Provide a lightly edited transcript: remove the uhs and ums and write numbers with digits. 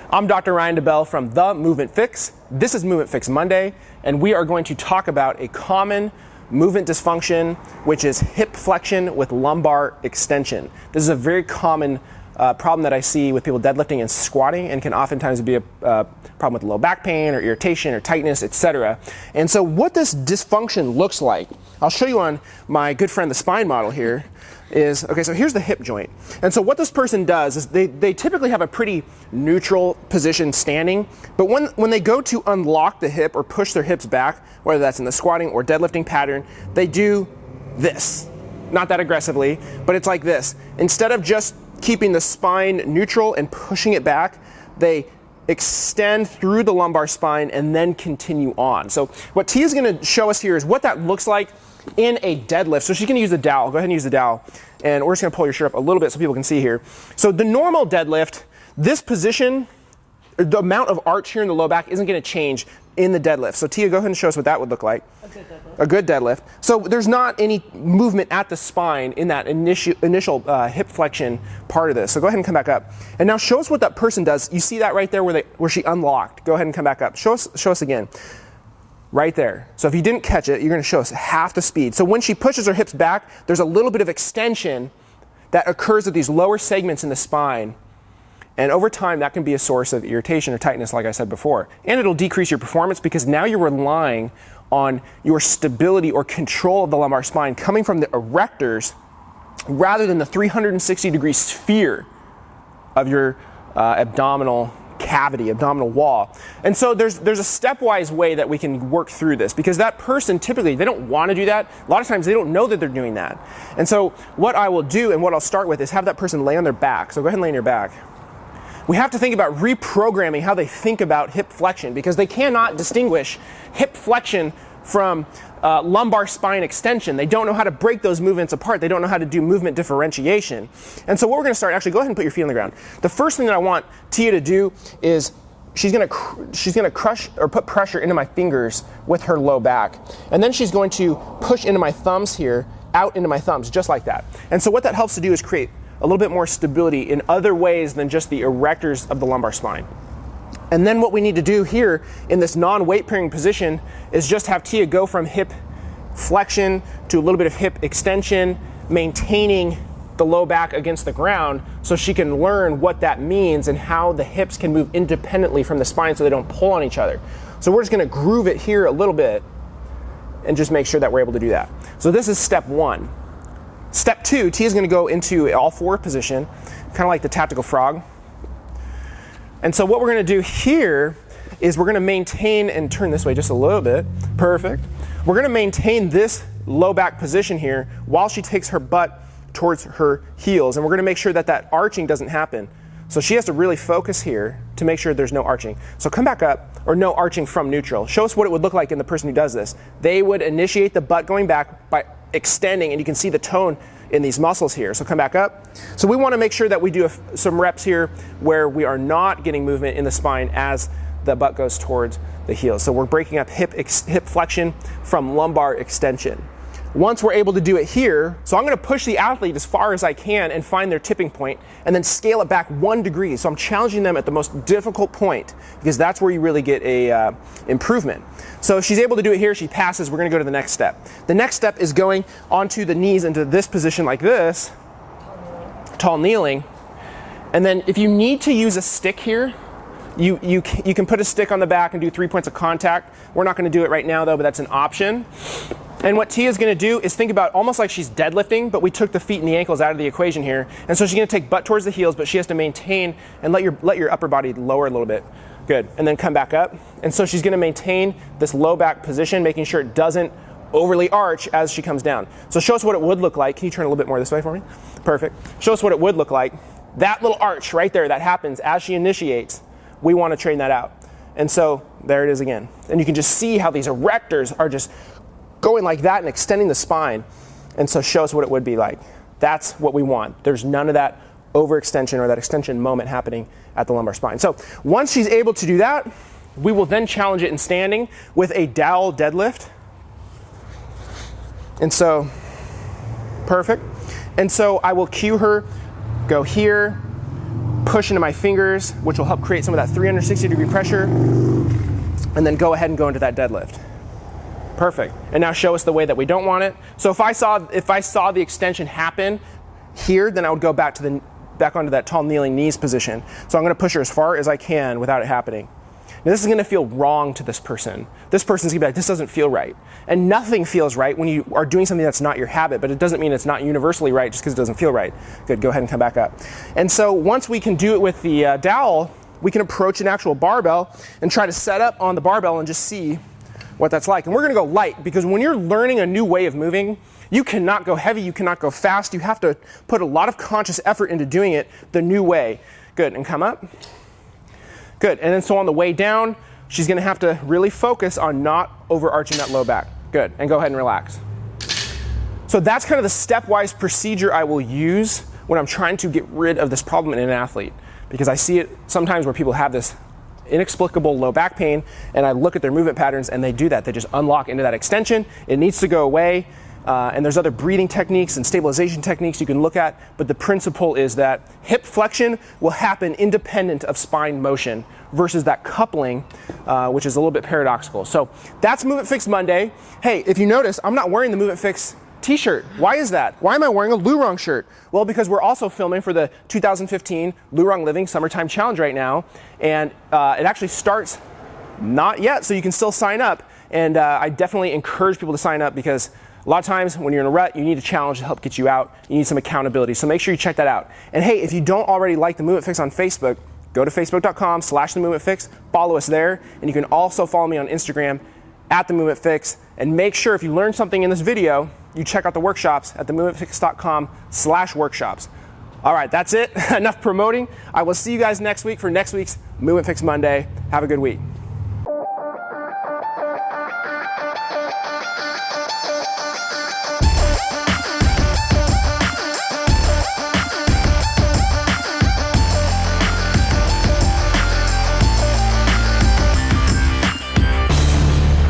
I'm Dr. Ryan DeBell from The Movement Fix. This is Movement Fix Monday, and we are going to talk about a common movement dysfunction, which is hip flexion with lumbar extension. This is a very common problem that I see with people deadlifting and squatting, and can oftentimes be a problem with low back pain or irritation or tightness, etc. And so what this dysfunction looks like, I'll show you on my good friend the spine model here. Okay, so here's the hip joint. And so what this person does is they typically have a pretty neutral position standing, but when they go to unlock the hip or push their hips back, whether that's in the squatting or deadlifting pattern, they do this. Not that aggressively, but it's like this. Instead of just keeping the spine neutral and pushing it back, they extend through the lumbar spine and then continue on. So what T is going to show us here is what that looks like in a deadlift. So she's going to use the dowel. Go ahead and use the dowel. And we're just going to pull your shirt up a little bit so people can see here. So the normal deadlift, this position, the amount of arch here in the low back isn't going to change in the deadlift. So Tia, go ahead and show us what that would look like. A good deadlift. A good deadlift. So there's not any movement at the spine in that initial hip flexion part of this. So go ahead and come back up. And now show us what that person does. You see that right there where she unlocked. Go ahead and come back up. Show us again. Right there. So if you didn't catch it, you're going to show us half the speed. So when she pushes her hips back, there's a little bit of extension that occurs at these lower segments in the spine. And over time, that can be a source of irritation or tightness, like I said before. And it'll decrease your performance because now you're relying on your stability or control of the lumbar spine coming from the erectors rather than the 360-degree sphere of your abdominal cavity, abdominal wall. And so there's a stepwise way that we can work through this, because that person typically, they don't want to do that. A lot of times they don't know that they're doing that. And so what I will do and what I'll start with is have that person lay on their back. So go ahead and lay on your back. We have to think about reprogramming how they think about hip flexion, because they cannot distinguish hip flexion from lumbar spine extension. They don't know how to break those movements apart. They don't know how to do movement differentiation. And so what we're going to start, actually go ahead and put your feet on the ground. The first thing that I want Tia to do is she's going to crush or put pressure into my fingers with her low back. And then she's going to push into my thumbs here, out into my thumbs, just like that. And so what that helps to do is create a little bit more stability in other ways than just the erectors of the lumbar spine. And then what we need to do here in this non-weight bearing position is just have Tia go from hip flexion to a little bit of hip extension, maintaining the low back against the ground so she can learn what that means and how the hips can move independently from the spine so they don't pull on each other. So we're just going to groove it here a little bit and just make sure that we're able to do that. So this is step one. Step two, Tia is going to go into all four position, kind of like the tactical frog. And so what we're going to do here is we're going to maintain, and turn this way just a little bit. Perfect. We're going to maintain this low back position here while she takes her butt towards her heels. And we're going to make sure that that arching doesn't happen. So she has to really focus here to make sure there's no arching. So come back up, or no arching from neutral. Show us what it would look like in the person who does this. They would initiate the butt going back by extending, and you can see the tone in these muscles here. So come back up. So we want to make sure that we do some reps here where we are not getting movement in the spine as the butt goes towards the heels. So we're breaking up hip flexion from lumbar extension. Once we're able to do it here, so I'm going to push the athlete as far as I can and find their tipping point and then scale it back 1 degree. So I'm challenging them at the most difficult point, because that's where you really get a improvement. So if she's able to do it here, she passes. We're going to go to the next step. The next step is going onto the knees into this position like this, tall kneeling. And then if you need to use a stick here, you can put a stick on the back and do 3 points of contact. We're not going to do it right now though, but that's an option. And what Tia is going to do is think about almost like she's deadlifting, but we took the feet and the ankles out of the equation here. And so she's going to take butt towards the heels, but she has to maintain and let your upper body lower a little bit. Good. And then come back up. And so she's going to maintain this low back position, making sure it doesn't overly arch as she comes down. So show us what it would look like. Can you turn a little bit more this way for me? Perfect. Show us what it would look like. That little arch right there that happens as she initiates, we want to train that out. And so there it is again. And you can just see how these erectors are just going like that and extending the spine. And so show us what it would be like. That's what we want. There's none of that overextension or that extension moment happening at the lumbar spine. So once she's able to do that, we will then challenge it in standing with a dowel deadlift. And so, perfect. And so I will cue her, go here, push into my fingers, which will help create some of that 360-degree pressure, and then go ahead and go into that deadlift. Perfect. And now show us the way that we don't want it. So if I saw the extension happen here, then I would go back onto that tall kneeling knees position. So I'm going to push her as far as I can without it happening. Now this is going to feel wrong to this person. This person's going to be like, this doesn't feel right. And nothing feels right when you are doing something that's not your habit, but it doesn't mean it's not universally right just because it doesn't feel right. Good, go ahead and come back up. And so once we can do it with the dowel, we can approach an actual barbell and try to set up on the barbell and just see what that's like. And we're going to go light, because when you're learning a new way of moving, you cannot go heavy, you cannot go fast. You have to put a lot of conscious effort into doing it the new way. Good, and come up. Good, and then so on the way down, she's going to have to really focus on not overarching that low back. Good, and go ahead and relax. So that's kind of the stepwise procedure I will use when I'm trying to get rid of this problem in an athlete, because I see it sometimes where people have this inexplicable low back pain, and I look at their movement patterns and they do that. They just unlock into that extension. It needs to go away. And there's other breathing techniques and stabilization techniques you can look at, but the principle is that hip flexion will happen independent of spine motion versus that coupling, which is a little bit paradoxical. So that's Movement Fix Monday. Hey, if you notice, I'm not wearing the Movement Fix t-shirt. Why is that? Why am I wearing a Lurong shirt? Well, because we're also filming for the 2015 Lurong Living Summertime Challenge right now, and it actually starts not yet, so you can still sign up. And I definitely encourage people to sign up, because a lot of times when you're in a rut, you need a challenge to help get you out. You need some accountability. So make sure you check that out. And hey, if you don't already like the Movement Fix on Facebook, go to facebook.com/the Movement Fix, follow us there. And you can also follow me on Instagram at the Movement Fix. And make sure if you learned something in this video, you check out the workshops at themovementfix.com/workshops. All right, that's it. Enough promoting. I will see you guys next week for next week's Movement Fix Monday. Have a good week.